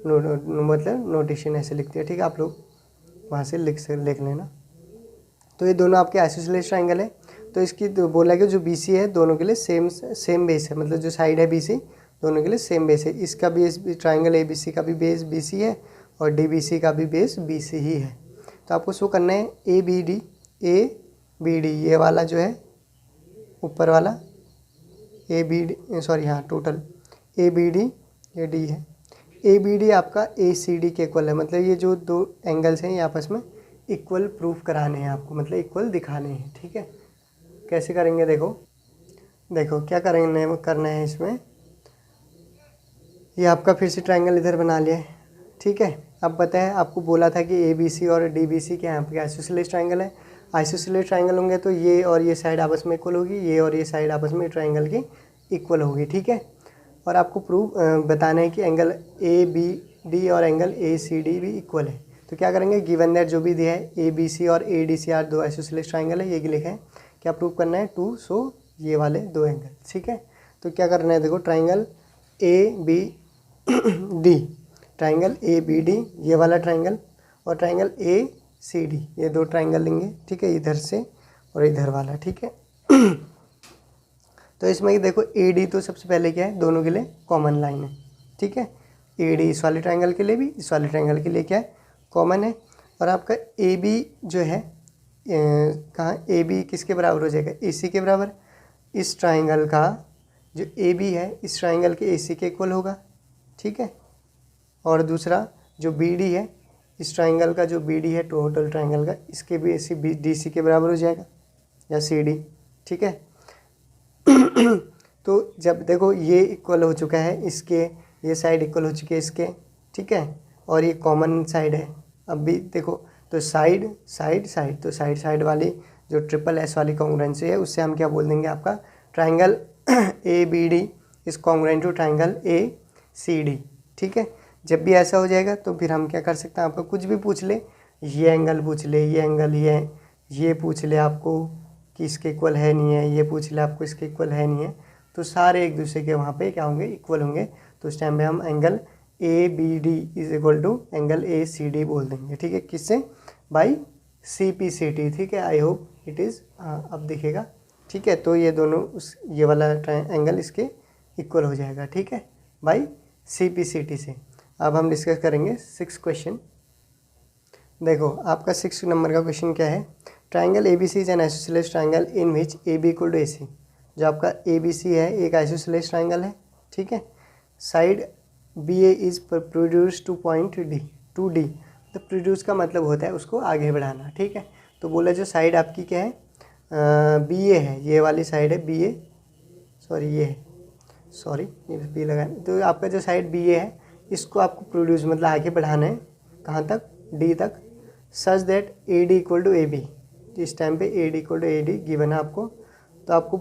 मतलब नोटेशन ऐसे लिख दिया, ठीक है, आप लोग वहाँ से लिख लेना। तो ये दोनों आपके आइसोसेलेस ट्राइंगल है, तो इसकी तो बोला कि जो BC है दोनों के लिए सेम बेस है, मतलब जो साइड है BC दोनों के लिए सेम बेस है। इसका बेस ट्राइंगल ABC का भी बेस BC है और DBC का भी बेस BC ही है। तो आपको शो करना है ABD ये वाला जो है ऊपर वाला ABD, सॉरी हाँ टोटल ABD ये D है, ABD आपका ACD के इक्वल है, मतलब ये जो दो एंगल्स हैं ये आपस में इक्वल प्रूफ कराने हैं आपको, मतलब इक्वल दिखाने हैं, ठीक है। कैसे करेंगे, देखो क्या करना है इसमें, ये आपका फिर से ट्राइंगल इधर बना लिया है, ठीक है। अब बताएं, आपको बोला था कि ABC और DBC के यहाँ पे आइसोसेलेस ट्राइंगल है, आइसोसेलेस ट्राइंगल होंगे तो ये और ये साइड आपस में इक्वल होगी, ये और ये साइड आपस में ट्राइंगल की इक्वल होगी, ठीक है। और आपको प्रूफ बताना है कि एंगल ABD और एंगल ACD भी इक्वल है। तो क्या करेंगे, गिवन दैट जो भी दिया है ABC और ADC आर दो आइसोसेलेस ट्राइंगल है, ये लिखा है, क्या प्रूफ करना है, टू सो ये वाले दो एंगल, ठीक है। तो क्या करना है, देखो ट्राइंगल ABD, ट्राइंगल ABD ये वाला ट्राइंगल और ट्राइंगल ACD ये दो ट्राइंगल लेंगे, ठीक है, इधर से और इधर वाला, ठीक है। तो इसमें देखो AD तो सबसे पहले क्या है, दोनों के लिए कॉमन लाइन है, ठीक है। AD इस वाले ट्रायंगल के लिए भी, इस वाले ट्रायंगल के लिए क्या है, कॉमन है। और आपका AB जो है कहाँ, AB किसके बराबर हो जाएगा, AC के बराबर। इस ट्रायंगल का जो AB है इस ट्रायंगल के AC के इक्वल होगा, ठीक है। और दूसरा जो BD है, इस ट्रायंगल का जो BD है टोटल ट्रायंगल का, इसके भी AC DC के बराबर हो जाएगा, या CD, ठीक है। तो जब देखो ये इक्वल हो चुका है इसके, ये साइड इक्वल हो चुकी है इसके, ठीक है, और ये कॉमन साइड है। अब भी देखो तो साइड साइड साइड, तो साइड साइड वाली जो ट्रिपल एस वाली कॉन्ग्रुएंसी है उससे हम क्या बोल देंगे, आपका triangle ABD is congruent to triangle ACD, ठीक है। जब भी ऐसा हो जाएगा तो फिर हम क्या कर सकते हैं, आपको कुछ भी पूछ ले, ये एंगल पूछ ले, ये एंगल ये पूछ ले आपको कि इसके इक्वल है नहीं है, ये पूछ ले आपको इसके इक्वल है नहीं है, तो सारे एक दूसरे के वहाँ पे क्या होंगे, इक्वल होंगे। तो उस टाइम पे हम angle ABD is equal to angle ACD बोल देंगे, ठीक है। किससे, बाई CPCT, ठीक है। आई होप इट इज़ अब दिखेगा, ठीक है। तो ये दोनों ये वाला एंगल इसके इक्वल हो जाएगा, ठीक है, बाई CPCT से। अब हम डिस्कस करेंगे 6 क्वेश्चन। देखो आपका 6 नंबर का क्वेश्चन क्या है, triangle ABC is an isosceles triangle in which AB equal to AC। जो आपका ABC है एक आइसोसेलेस ट्रायंगल है, ठीक है। Side BA is produce two point D। तो प्रोड्यूस का मतलब होता है उसको आगे बढ़ाना, ठीक है। तो बोला जो साइड आपकी क्या है, BA है, ये वाली साइड है BA, ये B लगा। तो आपका जो साइड BA है इसको आपको प्रोड्यूस मतलब आगे बढ़ाना है, कहाँ तक, D तक, such that AD equal to AB। इस टाइम पे AD equal to AD given है आपको, तो आपको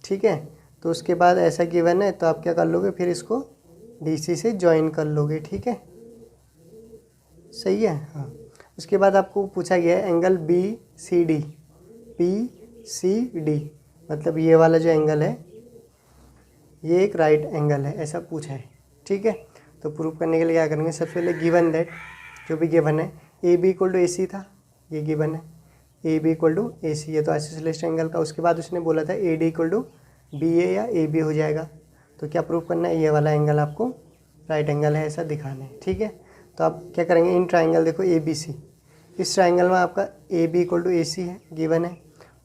ठीक है। तो उसके बाद ऐसा गिवन है तो आप क्या कर लोगे, फिर इसको DC से ज्वाइन कर लोगे, ठीक है, सही है, हाँ। उसके बाद आपको पूछा गया है एंगल BCD, मतलब ये वाला जो एंगल है ये एक राइट एंगल है, ऐसा पूछा है, ठीक है। तो प्रूव करने के लिए क्या करेंगे, सबसे पहले गिवन दैट, जो भी गिवन है AB इक्वल टू AC था, ये गिवन है AB इक्वल टू AC, ये तो आइसोसेलेस एंगल का। उसके बाद उसने बोला था AD इक्वल टू BA या AB हो जाएगा। तो क्या प्रूव करना है, ये वाला एंगल आपको राइट एंगल है ऐसा दिखाना है, ठीक है। तो आप क्या करेंगे, इन ट्राइंगल देखो ABC, इस ट्राइंगल में आपका AB इक्वल टू AC है गिवन है,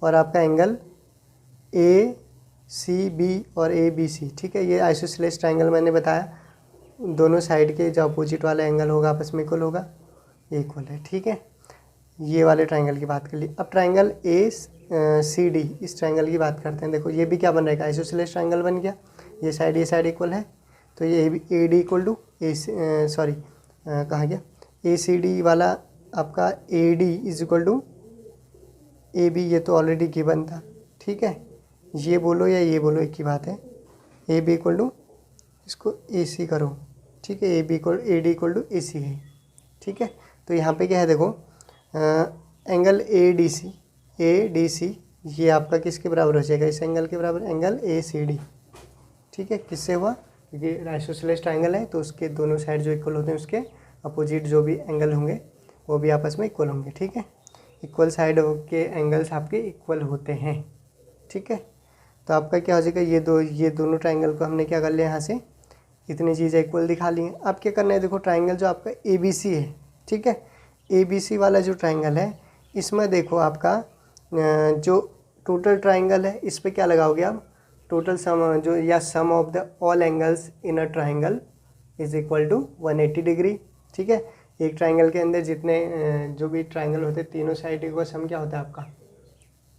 और आपका एंगल ACB और ABC, ठीक है। ये आइसोसेलेस ट्राइंगल मैंने बताया, दोनों साइड के जो अपोजिट वाला एंगल होगा आपस में इक्वल होगा, इक्वल है, ठीक है। ये वाले ट्राइंगल की बात कर ली। अब ट्राइंगल ACD, इस ट्राइंगल की बात करते हैं। देखो ये भी क्या बन रहेगा, आइसोसेलेस ट्राइंगल बन गया, ये साइड इक्वल है, तो ये AD इक्वल टू कहाँ गया, ACD वाला आपका AD is equal to AB, ये तो ऑलरेडी गिवन था, ठीक है। ये बोलो या ये बोलो एक ही बात है, AB इक्वल टू इसको AC करो, ठीक है, AD इक्वल टू AC है, ठीक है। तो यहाँ पे क्या है देखो, एंगल ADC ये आपका किसके बराबर हो जाएगा, इस एंगल के बराबर, एंगल ACD, ठीक है। किससे हुआ, क्योंकि आइसोसेलेस ट्राइंगल है तो उसके दोनों साइड जो इक्वल होते हैं उसके अपोजिट जो भी एंगल होंगे वो भी आपस में इक्वल होंगे, ठीक है। इक्वल साइड के एंगल्स आपके इक्वल होते हैं, ठीक है। तो आपका क्या हो जाएगा, ये दोनों ट्राइंगल को हमने क्या कर लिया, यहाँ से इतनी चीज़ें इक्वल दिखा ली हैं। अब क्या करना है, देखो ट्राइंगल जो आपका ABC है, ठीक है, ABC वाला जो ट्राइंगल है इसमें देखो आपका जो टोटल ट्राइंगल है इस पर क्या लगाओगे आप, टोटल सम जो या sum of the all angles in a triangle is equal to 180 degree, ठीक है। एक ट्राइंगल के अंदर जितने जो भी ट्राइंगल होते हैं तीनों साइड का सम क्या होता है आपका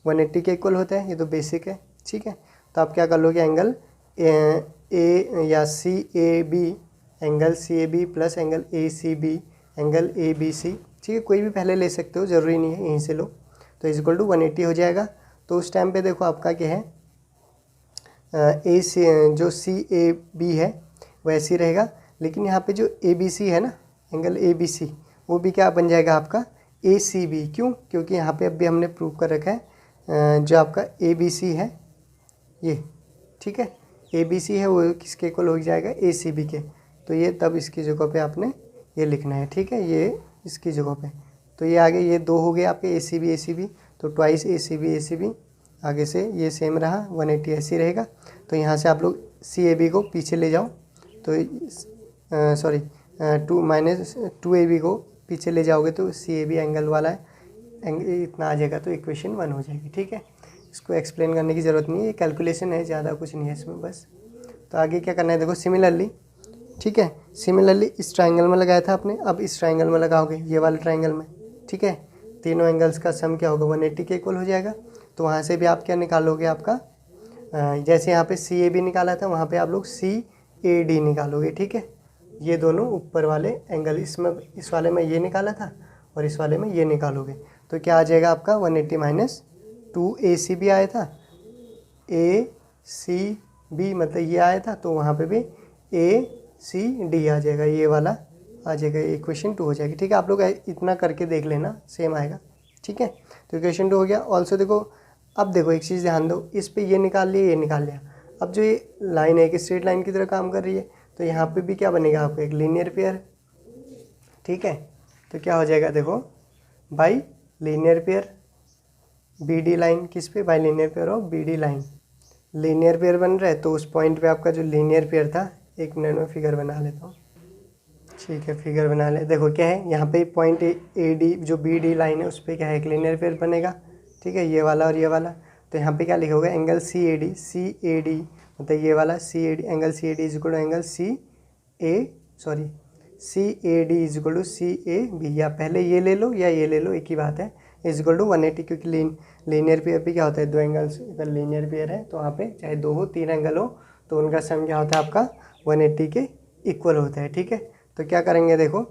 180 के इक्वल होता है, ये तो बेसिक है, ठीक है। तो आप क्या कर लोगे, एंगल A या CAB, angle CAB plus angle ACB, angle ABC, ठीक है, कोई भी पहले ले सकते हो, ज़रूरी नहीं है यहीं से लो, तो इज इक्वल टू 180 हो जाएगा। तो उस टाइम पे देखो आपका क्या है, जो CAB है वो ऐसे ही रहेगा, लेकिन यहाँ पे जो ABC है ना, एंगल ABC, वो भी क्या बन जाएगा आपका ACB। क्यों, क्योंकि यहाँ पे अभी हमने प्रूव कर रखा है जो आपका ABC है ये, ठीक है, ABC है वो किसके इक्वल हो जाएगा, ACB के। तो ये तब इसकी जगह पे आपने ये लिखना है, ठीक है, ये इसकी जगह पे। तो ये आगे ये दो हो गए आपके ACB, तो ट्वाइस ACB आगे से ये सेम रहा, 180 ऐसे रहेगा। तो यहाँ से आप लोग CAB को पीछे ले जाओ, तो सॉरी 2-AB को पीछे ले जाओगे तो CAB एंगल वाला है, इतना आ जाएगा, तो इक्वेशन 1 हो जाएगी। ठीक है, इसको एक्सप्लेन करने की ज़रूरत नहीं है, ये कैलकुलेशन है, ज़्यादा कुछ नहीं है इसमें बस। तो आगे क्या करना है देखो, सिमिलरली, ठीक है, सिमिलरली इस ट्राइंगल में लगाया था आपने, अब इस ट्राइंगल में लगाओगे, ये वाले ट्राइंगल में। ठीक है, तीनों एंगल्स का सम क्या होगा, 180 के इक्वल हो जाएगा। तो वहाँ से भी आप क्या निकालोगे, आपका जैसे यहाँ पे CAB निकाला था, वहाँ पे आप लोग CAD निकालोगे। ठीक है, ये दोनों ऊपर वाले एंगल, इसमें इस वाले में ये निकाला था और इस वाले में ये निकालोगे, तो क्या आ जाएगा आपका 180 माइनस 2ACB आया था, ACB मतलब ये आया था, तो वहाँ पे भी ACD आ जाएगा, ये वाला आ जाएगा, इक्वेशन 2 हो जाएगी। ठीक है, आप लोग इतना करके देख लेना, सेम आएगा। ठीक है, तो इक्वेशन 2 हो गया। ऑल्सो देखो, अब देखो एक चीज़ ध्यान दो, इस पे ये निकाल लिया, ये निकाल लिया, अब जो ये लाइन है एक स्ट्रेट लाइन की तरह काम कर रही है, तो यहाँ पे भी क्या बनेगा आपको, एक लीनियर पेयर। ठीक है, तो क्या हो जाएगा देखो, by linear pair BD line, किस पे, by linear pair of BD line, linear pair बन रहा है। तो उस पॉइंट पे आपका जो लीनियर पेयर था, 1 मिनट में फिगर बना लेता हूँ। ठीक है, फिगर बना ले। देखो क्या है, यहाँ पे पॉइंट AD जो BD लाइन है उस पर क्या है, एक लीनियर पेयर बनेगा। ठीक है, ये वाला और ये वाला, तो यहाँ पे क्या लिखा होगा, एंगल CAD मतलब ये वाला CAD, angle CAD is equal to angle CAD is equal to CAB, या पहले ये ले लो या ये ले लो, एक ही बात है, इज इक्वल टू 180, क्योंकि लीनियर पेयर पे क्या होता है, दो एंगल्स, अगर लीनियर पेयर है तो वहाँ पे चाहे 2 हो 3 एंगल हो, तो उनका सम क्या होता है आपका 180 के इक्वल होता है। ठीक है, तो क्या करेंगे देखो,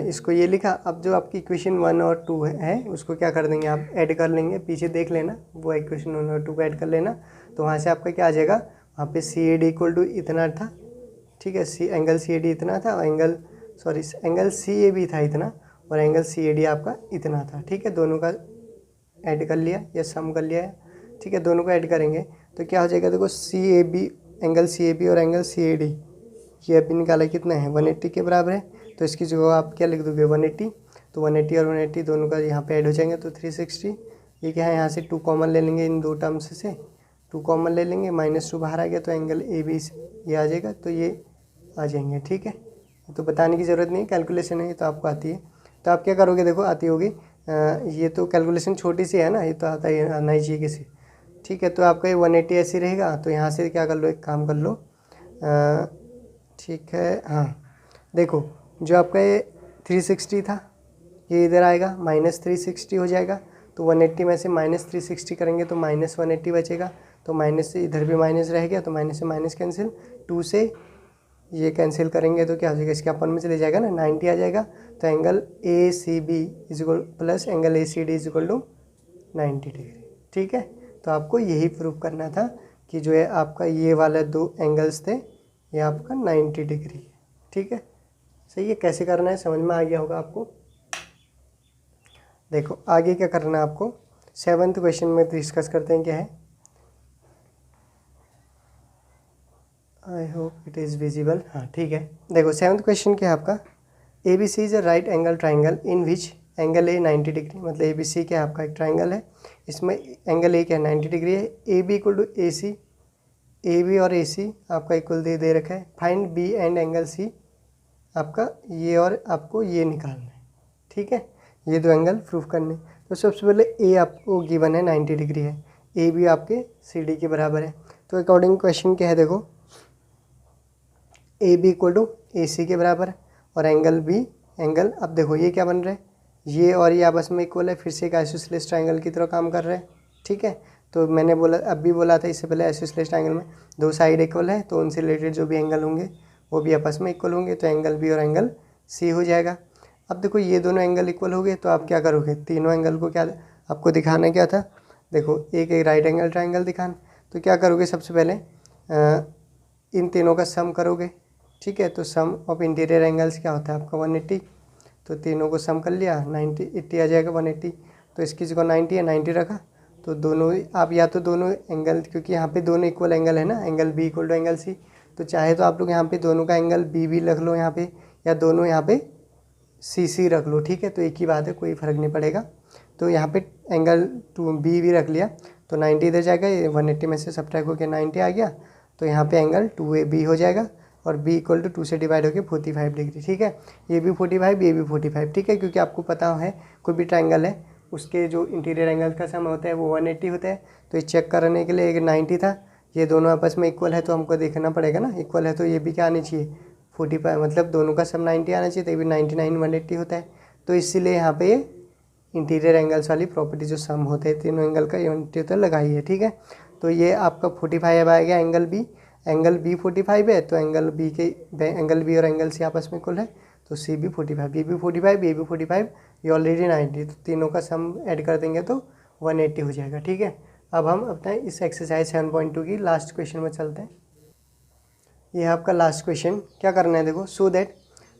इसको ये लिखा, अब जो आपकी इक्वेशन 1 और 2 है उसको क्या कर देंगे, आप ऐड कर लेंगे, पीछे देख लेना, वो इक्वेशन 1 और 2 को ऐड कर लेना, तो वहाँ से आपका क्या आ जाएगा, वहाँ पे CAD इक्वल टू इतना था। ठीक है, एंगल CAD इतना था, और एंगल CAB था इतना, और एंगल CAD आपका इतना था। ठीक है, दोनों का ऐड कर लिया या सम कर लिया है। ठीक है, दोनों को ऐड करेंगे तो क्या हो जाएगा देखो, CAB, एंगल CAB और एंगल CAD ये अभी निकाला कितना है, 180 के बराबर है। तो इसकी जगह आप क्या लिख दोगे, 180, तो 180 और 180 दोनों का यहाँ पे ऐड हो जाएंगे, तो 360। ये क्या है, यहाँ से 2 कॉमन ले लेंगे, इन दो टर्म्स से 2 कॉमन ले लेंगे, -2 बाहर आ गया, तो एंगल AB ये आ जाएगा, तो ये आ जाएंगे। ठीक है, तो बताने की ज़रूरत नहीं, कैलकुलेशन है, ये तो आपको आती है। तो आप क्या करोगे देखो, आती होगी, ये तो कैलकुलेशन छोटी सी है ना, ये तो आता ही आना ही चाहिए किसी। ठीक है, तो आपका ये 180 ऐसे रहेगा, तो यहाँ से क्या कर लो, एक काम कर लो, ठीक है, हाँ देखो, जो आपका ये 360 था, ये इधर आएगा, -360 हो जाएगा, तो 180 में से -360 करेंगे तो -180 बचेगा, तो माइनस से इधर भी माइनस रह गया, तो माइनस से माइनस कैंसिल, 2 से ये कैंसिल करेंगे तो क्या हो जाएगा, इसके अपन में चले जाएगा ना, 90 आ जाएगा। तो angle ACB is equal plus angle ACD is equal to 90 degree. ठीक है, तो आपको यही प्रूव करना था कि जो है आपका ये वाला 2 एंगल्स थे, ये आपका 90 डिग्री है। ठीक है, सही है, कैसे करना है समझ में आ गया होगा आपको। देखो आगे क्या करना है आपको, 7th क्वेश्चन में डिस्कस करते हैं, क्या है, I hope it is visible. हाँ ठीक है, देखो 7th क्वेश्चन क्या है आपका, ABC is a right angle triangle in which angle A 90 degree, मतलब ABC क्या है आपका एक ट्राइंगल है, इसमें एंगल A क्या है 90 डिग्री है, AB equal to AC, AB और AC आपका इक्वल दे रखा है, find B and angle C, आपका ये और आपको ये निकालना है। ठीक है, ये 2 एंगल प्रूफ करने। तो सबसे पहले A आपको गिवन है 90 डिग्री है, AB आपके CD के बराबर है, तो अकॉर्डिंग क्वेश्चन क्या है देखो, AB इक्वल टू AC के बराबर और एंगल B एंगल, अब देखो ये क्या बन रहा है, ये और ये आपस में इक्वल है, फिर से एक आइसोसेलेस ट्राइंगल की तरह काम कर रहे हैं। ठीक है, तो मैंने बोला, अब भी बोला था इससे पहले, आइसोसेलेस ट्राइंगल में 2 साइड इक्वल है, तो उनसे रिलेटेड जो भी एंगल होंगे वो भी आपस में इक्वल होंगे, तो एंगल B और एंगल C हो जाएगा। अब देखो ये दोनों एंगल इक्वल हो गए, तो आप क्या करोगे, तीनों एंगल को क्या आपको दिखाना क्या था, देखो एक राइट एंगल ट्राइंगल दिखाना, तो क्या करोगे सबसे पहले इन तीनों का सम करोगे। ठीक है, तो सम ऑफ इंटीरियर एंगल्स क्या होता है आपका 180, तो तीनों को सम कर लिया, 80 आ जाएगा 180, तो इसकी जगह 90 है, 90 रखा, तो दोनों आप या तो दोनों एंगल, क्योंकि यहाँ पे दोनों इक्वल एंगल है ना, angle B equal to angle C, तो चाहे तो आप लोग यहाँ पे दोनों का एंगल B भी रख लो यहाँ पे, या दोनों यहाँ पे CC रख लो। ठीक है, तो एक ही बात है, कोई फ़र्क नहीं पड़ेगा। तो यहाँ पे एंगल B भी रख लिया, तो 90 इधर जाएगा, ये 180 में से सब्ट्रैक्ट होकर 90 आ गया, तो यहाँ पे एंगल 2AB हो जाएगा और B इक्वल टू 2 से डिवाइड होकर 45 डिग्री। ठीक है, ये भी 45, ये भी 45। ठीक है, क्योंकि आपको पता है कोई भी ट्रायंगल है उसके जो इंटीरियर एंगल का सम होता है वो 180 होता है। तो ये चेक करने के लिए एक 90 था, ये दोनों आपस में इक्वल है तो हमको देखना पड़ेगा ना, इक्वल है तो ये भी क्या आनी चाहिए 45, मतलब दोनों का सम 90 आना चाहिए, तो ये भी 99 180 होता है। तो इसीलिए यहाँ पे ये इंटीरियर एंगल्स वाली प्रॉपर्टी जो सम होते हैं तीनों एंगल का 180 होता है, लगाई है। ठीक है, तो ये आपका 45 आएगा एंगल बी, एंगल बी 45 है, तो एंगल बी के एंगल बी और एंगल सी आपस में इक्वल है, तो सी भी 45, ये भी 45, ये भी 45, ये ऑलरेडी 90, तो तीनों का सम ऐड कर देंगे तो 180 हो जाएगा। ठीक है, अब हम अपना इस एक्सरसाइज 7.2 की लास्ट क्वेश्चन में चलते हैं। ये है आपका लास्ट क्वेश्चन, क्या करना है देखो, so that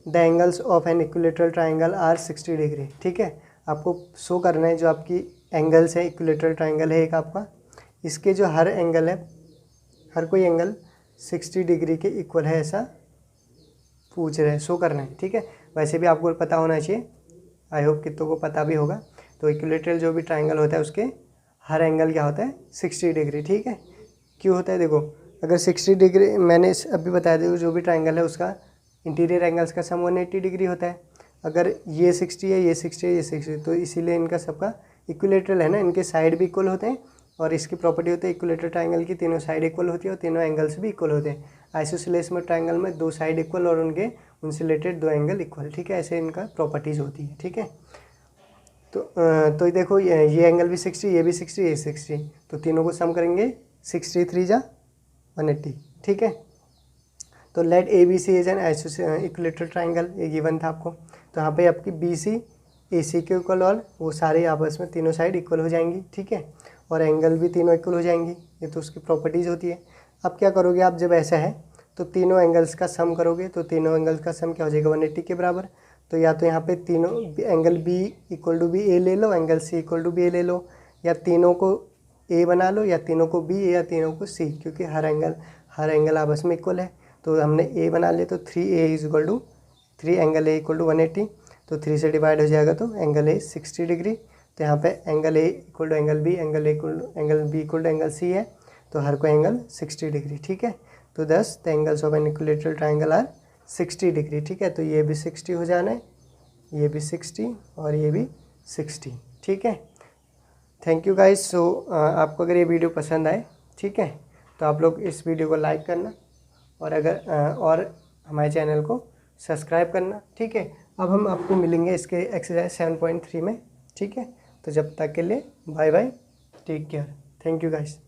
the angles of an equilateral triangle are 60 degree. ठीक है, आपको शो करना है जो आपकी एंगल्स है, इक्विलेटरल ट्राइंगल है एक आपका, इसके जो हर एंगल है, हर कोई एंगल 60 डिग्री के इक्वल है ऐसा पूछ रहे हैं, शो करना है। ठीक है, वैसे भी आपको पता होना चाहिए, आई होप कितनों को पता भी होगा। तो इक्विलेटरल जो भी ट्राइंगल होता है उसके हर एंगल क्या होता है 60 डिग्री। ठीक है, क्यों होता है देखो, अगर 60 डिग्री मैंने अभी बताया देखो, जो भी ट्राइंगल है उसका इंटीरियर एंगल्स का सम 180 डिग्री होता है। अगर ये 60 है, ये 60 है, ये 60, तो इसीलिए इनका सबका इक्विलेटरल है ना, इनके साइड भी इक्वल होते हैं। और इसकी प्रॉपर्टी होती है इक्विलेटरल ट्राइंगल की तीनों साइड इक्वल होती है और तीनों एंगल्स भी इक्वल होते हैं। आइसोसेलेस में ट्राइंगल में दो साइड इक्वल और उनसे रिलेटेड दो एंगल इक्वल। ठीक है, ऐसे इनका प्रॉपर्टीज़ होती है। ठीक है, तो देखो ये एंगल भी 60, ये भी 60, ये 60, तो तीनों को सम करेंगे 63 जा 180। ठीक है, तो let A B C is an equilateral triangle, ये गिवन था आपको। तो यहाँ पे आपकी बी सी ए सी के इक्वल और वो सारे आपस में तीनों साइड इक्वल हो जाएंगी। ठीक है, और एंगल भी तीनों इक्वल हो जाएंगी, ये तो उसकी प्रॉपर्टीज़ होती है। अब क्या करोगे आप, जब ऐसा है तो तीनों एंगल्स का सम करोगे, तो तीनों एंगल्स का सम क्या हो जाएगा 180 के बराबर। तो या तो यहाँ पे तीनों angle B equal to B A ले लो, angle C equal to B A ले लो, या तीनों को ए बना लो, या तीनों को बी या तीनों को सी, क्योंकि हर एंगल आपस में इक्वल है। तो हमने ए बना लिया, तो 3A is equal to 3 angle A equal to 180, तो 3 से डिवाइड हो जाएगा तो एंगल ए 60 डिग्री। तो यहाँ पे angle A equal to angle B, angle A equal to angle B equal to angle C है, तो हर कोई एंगल 60 डिग्री। ठीक है, तो thus the angles of an equilateral triangle are 60 degree. ठीक है, तो ये भी 60 हो जाना है, ये भी 60 और ये भी 60। ठीक है, थैंक यू गाइस। सो आपको अगर ये वीडियो पसंद आए, ठीक है, तो आप लोग इस वीडियो को लाइक करना और और हमारे चैनल को सब्सक्राइब करना। ठीक है, अब हम आपको मिलेंगे इसके एक्सरसाइज 7.3 में। ठीक है, तो जब तक के लिए bye bye, take care, thank you guys.